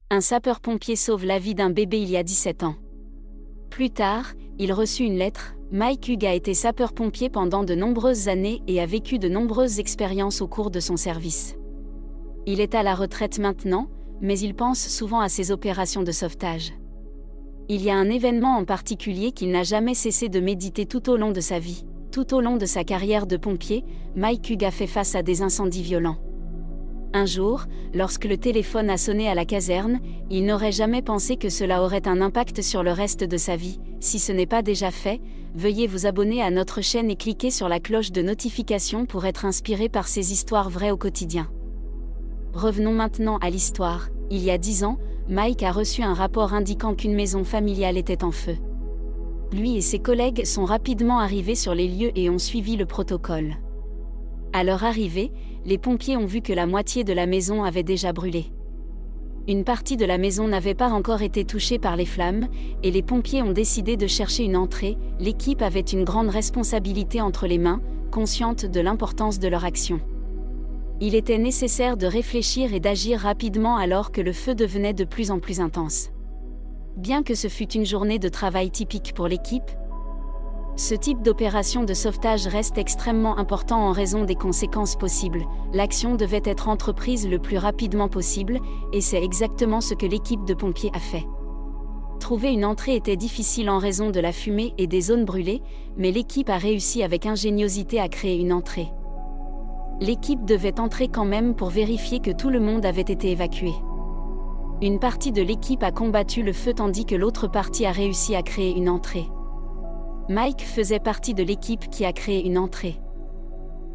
Un sapeur-pompier sauve la vie d'un bébé il y a 17 ans. Plus tard, il reçut une lettre. Mike Hughes a été sapeur-pompier pendant de nombreuses années et a vécu de nombreuses expériences au cours de son service. Il est à la retraite maintenant, mais il pense souvent à ses opérations de sauvetage. Il y a un événement en particulier qu'il n'a jamais cessé de méditer tout au long de sa vie. Tout au long de sa carrière de pompier, Mike Hughes a fait face à des incendies violents. Un jour, lorsque le téléphone a sonné à la caserne, il n'aurait jamais pensé que cela aurait un impact sur le reste de sa vie. Si ce n'est pas déjà fait, veuillez vous abonner à notre chaîne et cliquer sur la cloche de notification pour être inspiré par ces histoires vraies au quotidien. Revenons maintenant à l'histoire. Il y a 10 ans, Mike a reçu un rapport indiquant qu'une maison familiale était en feu. Lui et ses collègues sont rapidement arrivés sur les lieux et ont suivi le protocole. À leur arrivée, les pompiers ont vu que la moitié de la maison avait déjà brûlé. Une partie de la maison n'avait pas encore été touchée par les flammes, et les pompiers ont décidé de chercher une entrée. L'équipe avait une grande responsabilité entre les mains, consciente de l'importance de leur action. Il était nécessaire de réfléchir et d'agir rapidement alors que le feu devenait de plus en plus intense. Bien que ce fût une journée de travail typique pour l'équipe, ce type d'opération de sauvetage reste extrêmement important en raison des conséquences possibles. L'action devait être entreprise le plus rapidement possible, et c'est exactement ce que l'équipe de pompiers a fait. Trouver une entrée était difficile en raison de la fumée et des zones brûlées, mais l'équipe a réussi avec ingéniosité à créer une entrée. L'équipe devait entrer quand même pour vérifier que tout le monde avait été évacué. Une partie de l'équipe a combattu le feu tandis que l'autre partie a réussi à créer une entrée. Mike faisait partie de l'équipe qui a créé une entrée.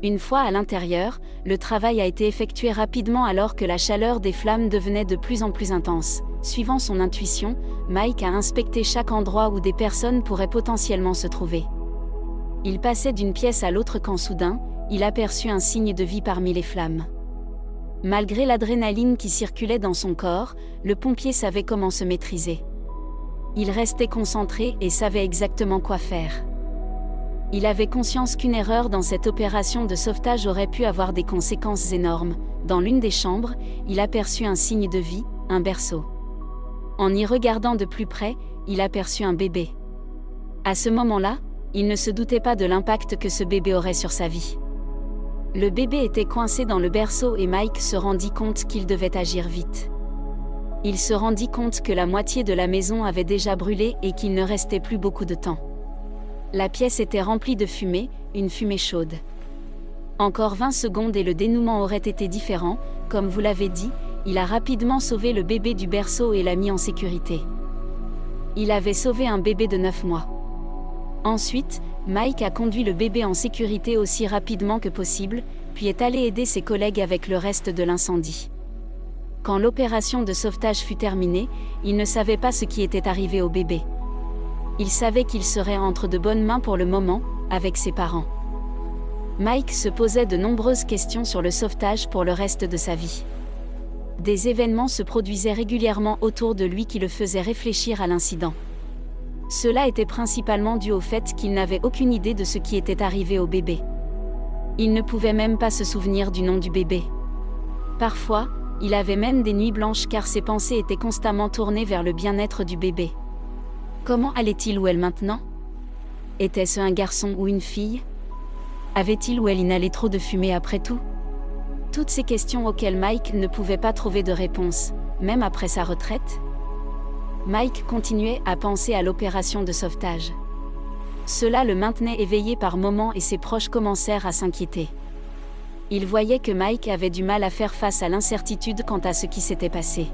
Une fois à l'intérieur, le travail a été effectué rapidement alors que la chaleur des flammes devenait de plus en plus intense. Suivant son intuition, Mike a inspecté chaque endroit où des personnes pourraient potentiellement se trouver. Il passait d'une pièce à l'autre quand soudain, il aperçut un signe de vie parmi les flammes. Malgré l'adrénaline qui circulait dans son corps, le pompier savait comment se maîtriser. Il restait concentré et savait exactement quoi faire. Il avait conscience qu'une erreur dans cette opération de sauvetage aurait pu avoir des conséquences énormes. Dans l'une des chambres, il aperçut un signe de vie, un berceau. En y regardant de plus près, il aperçut un bébé. À ce moment-là, il ne se doutait pas de l'impact que ce bébé aurait sur sa vie. Le bébé était coincé dans le berceau et Mike se rendit compte qu'il devait agir vite. Il se rendit compte que la moitié de la maison avait déjà brûlé et qu'il ne restait plus beaucoup de temps. La pièce était remplie de fumée, une fumée chaude. Encore 20 secondes et le dénouement aurait été différent. Comme vous l'avez dit, il a rapidement sauvé le bébé du berceau et l'a mis en sécurité. Il avait sauvé un bébé de 9 mois. Ensuite, Mike a conduit le bébé en sécurité aussi rapidement que possible, puis est allé aider ses collègues avec le reste de l'incendie. Quand l'opération de sauvetage fut terminée, il ne savait pas ce qui était arrivé au bébé. Il savait qu'il serait entre de bonnes mains pour le moment, avec ses parents. Mike se posait de nombreuses questions sur le sauvetage pour le reste de sa vie. Des événements se produisaient régulièrement autour de lui qui le faisaient réfléchir à l'incident. Cela était principalement dû au fait qu'il n'avait aucune idée de ce qui était arrivé au bébé. Il ne pouvait même pas se souvenir du nom du bébé. Parfois, il avait même des nuits blanches car ses pensées étaient constamment tournées vers le bien-être du bébé. Comment allait-il ou elle maintenant? Était-ce un garçon ou une fille? Avait-il ou elle inhalé trop de fumée après tout? Toutes ces questions auxquelles Mike ne pouvait pas trouver de réponse, même après sa retraite. Mike continuait à penser à l'opération de sauvetage. Cela le maintenait éveillé par moments et ses proches commencèrent à s'inquiéter. Il voyait que Mike avait du mal à faire face à l'incertitude quant à ce qui s'était passé.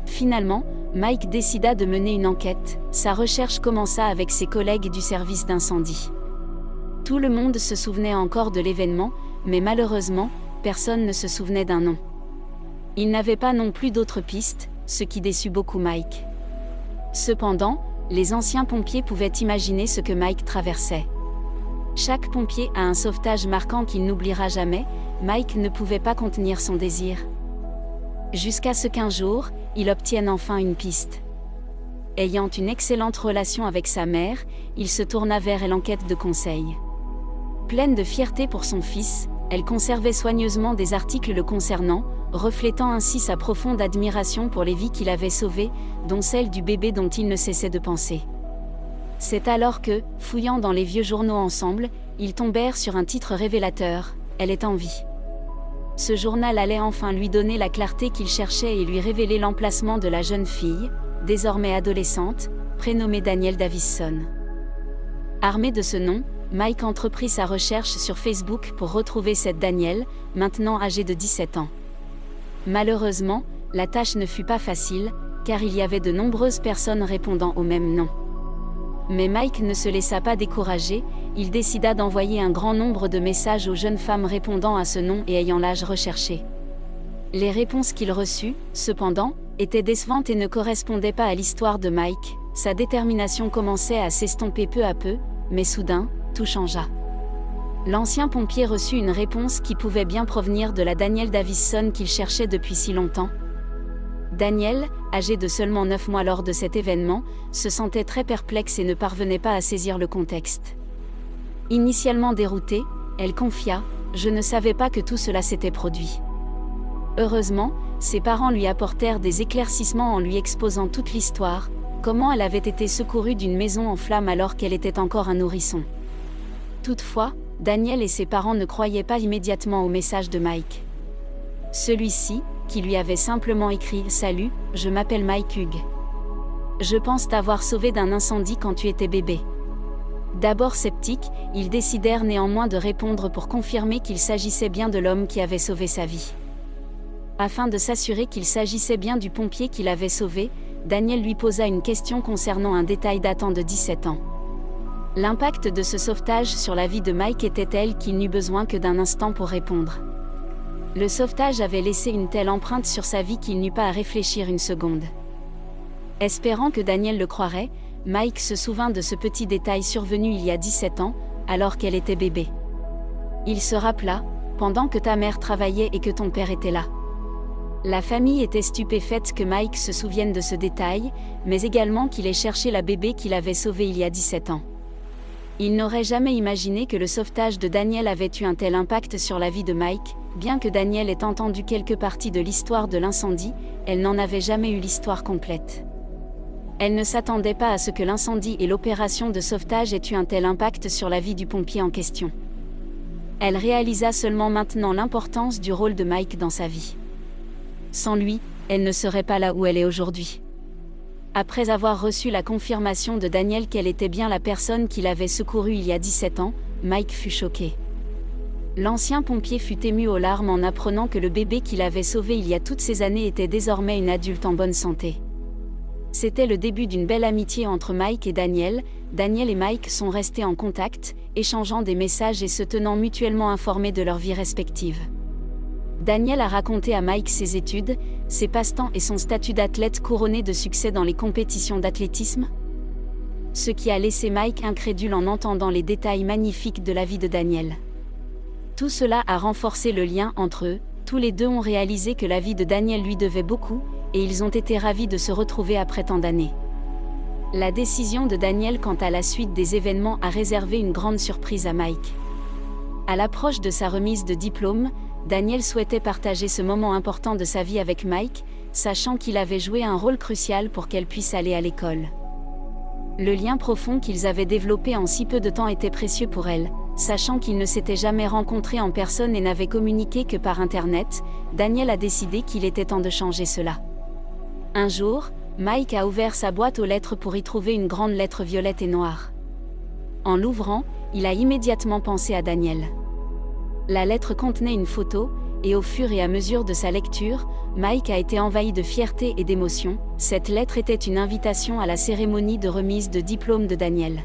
Finalement, Mike décida de mener une enquête. Sa recherche commença avec ses collègues du service d'incendie. Tout le monde se souvenait encore de l'événement, mais malheureusement, personne ne se souvenait d'un nom. Il n'avait pas non plus d'autres pistes, ce qui déçut beaucoup Mike. Cependant, les anciens pompiers pouvaient imaginer ce que Mike traversait. Chaque pompier a un sauvetage marquant qu'il n'oubliera jamais. Mike ne pouvait pas contenir son désir. Jusqu'à ce qu'un jour, il obtienne enfin une piste. Ayant une excellente relation avec sa mère, il se tourna vers elle en quête de conseils. Pleine de fierté pour son fils, elle conservait soigneusement des articles le concernant, reflétant ainsi sa profonde admiration pour les vies qu'il avait sauvées, dont celle du bébé dont il ne cessait de penser. C'est alors que, fouillant dans les vieux journaux ensemble, ils tombèrent sur un titre révélateur, « Elle est en vie ». Ce journal allait enfin lui donner la clarté qu'il cherchait et lui révéler l'emplacement de la jeune fille, désormais adolescente, prénommée Danielle Davison. Armé de ce nom, Mike entreprit sa recherche sur Facebook pour retrouver cette Danielle, maintenant âgée de 17 ans. Malheureusement, la tâche ne fut pas facile, car il y avait de nombreuses personnes répondant au même nom. Mais Mike ne se laissa pas décourager, il décida d'envoyer un grand nombre de messages aux jeunes femmes répondant à ce nom et ayant l'âge recherché. Les réponses qu'il reçut, cependant, étaient décevantes et ne correspondaient pas à l'histoire de Mike. Sa détermination commençait à s'estomper peu à peu, mais soudain, tout changea. L'ancien pompier reçut une réponse qui pouvait bien provenir de la Danielle Davison qu'il cherchait depuis si longtemps. Danielle, âgée de seulement 9 mois lors de cet événement, se sentait très perplexe et ne parvenait pas à saisir le contexte. Initialement déroutée, elle confia « Je ne savais pas que tout cela s'était produit ». Heureusement, ses parents lui apportèrent des éclaircissements en lui exposant toute l'histoire, comment elle avait été secourue d'une maison en flammes alors qu'elle était encore un nourrisson. Toutefois, Danielle et ses parents ne croyaient pas immédiatement au message de Mike. Celui-ci, qui lui avait simplement écrit « Salut, je m'appelle Mike Hughes. Je pense t'avoir sauvé d'un incendie quand tu étais bébé ». D'abord sceptiques, ils décidèrent néanmoins de répondre pour confirmer qu'il s'agissait bien de l'homme qui avait sauvé sa vie. Afin de s'assurer qu'il s'agissait bien du pompier qui l'avait sauvé, Danielle lui posa une question concernant un détail datant de 17 ans. L'impact de ce sauvetage sur la vie de Mike était tel qu'il n'eut besoin que d'un instant pour répondre. Le sauvetage avait laissé une telle empreinte sur sa vie qu'il n'eut pas à réfléchir une seconde. Espérant que Danielle le croirait, Mike se souvint de ce petit détail survenu il y a 17 ans, alors qu'elle était bébé. Il se rappela, pendant que ta mère travaillait et que ton père était là. La famille était stupéfaite que Mike se souvienne de ce détail, mais également qu'il ait cherché la bébé qu'il avait sauvée il y a 17 ans. Il n'aurait jamais imaginé que le sauvetage de Danielle avait eu un tel impact sur la vie de Mike. Bien que Danielle ait entendu quelques parties de l'histoire de l'incendie, elle n'en avait jamais eu l'histoire complète. Elle ne s'attendait pas à ce que l'incendie et l'opération de sauvetage aient eu un tel impact sur la vie du pompier en question. Elle réalisa seulement maintenant l'importance du rôle de Mike dans sa vie. Sans lui, elle ne serait pas là où elle est aujourd'hui. Après avoir reçu la confirmation de Danielle qu'elle était bien la personne qui l'avait secourue il y a 17 ans, Mike fut choqué. L'ancien pompier fut ému aux larmes en apprenant que le bébé qu'il avait sauvé il y a toutes ces années était désormais une adulte en bonne santé. C'était le début d'une belle amitié entre Mike et Danielle. Danielle et Mike sont restés en contact, échangeant des messages et se tenant mutuellement informés de leurs vies respectives. Danielle a raconté à Mike ses études, ses passe-temps et son statut d'athlète couronné de succès dans les compétitions d'athlétisme. Ce qui a laissé Mike incrédule en entendant les détails magnifiques de la vie de Danielle. Tout cela a renforcé le lien entre eux, tous les deux ont réalisé que la vie de Danielle lui devait beaucoup, et ils ont été ravis de se retrouver après tant d'années. La décision de Danielle quant à la suite des événements a réservé une grande surprise à Mike. À l'approche de sa remise de diplôme, Danielle souhaitait partager ce moment important de sa vie avec Mike, sachant qu'il avait joué un rôle crucial pour qu'elle puisse aller à l'école. Le lien profond qu'ils avaient développé en si peu de temps était précieux pour elle. Sachant qu'ils ne s'étaient jamais rencontrés en personne et n'avaient communiqué que par Internet, Danielle a décidé qu'il était temps de changer cela. Un jour, Mike a ouvert sa boîte aux lettres pour y trouver une grande lettre violette et noire. En l'ouvrant, il a immédiatement pensé à Danielle. La lettre contenait une photo, et au fur et à mesure de sa lecture, Mike a été envahi de fierté et d'émotion. Cette lettre était une invitation à la cérémonie de remise de diplôme de Danielle.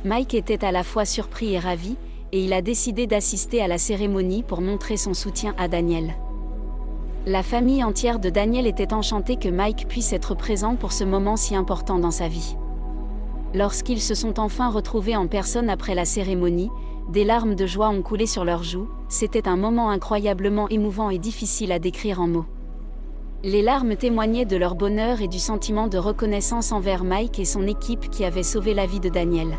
Mike était à la fois surpris et ravi, et il a décidé d'assister à la cérémonie pour montrer son soutien à Danielle. La famille entière de Danielle était enchantée que Mike puisse être présent pour ce moment si important dans sa vie. Lorsqu'ils se sont enfin retrouvés en personne après la cérémonie, des larmes de joie ont coulé sur leurs joues. C'était un moment incroyablement émouvant et difficile à décrire en mots. Les larmes témoignaient de leur bonheur et du sentiment de reconnaissance envers Mike et son équipe qui avaient sauvé la vie de Danielle.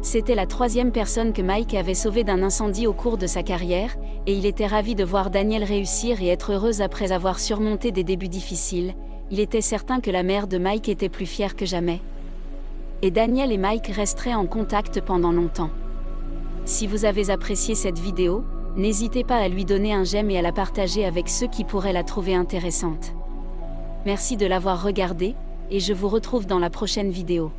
C'était la 3e personne que Mike avait sauvée d'un incendie au cours de sa carrière, et il était ravi de voir Danielle réussir et être heureuse après avoir surmonté des débuts difficiles. Il était certain que la mère de Mike était plus fière que jamais. Et Danielle et Mike resteraient en contact pendant longtemps. Si vous avez apprécié cette vidéo, n'hésitez pas à lui donner un j'aime et à la partager avec ceux qui pourraient la trouver intéressante. Merci de l'avoir regardée, et je vous retrouve dans la prochaine vidéo.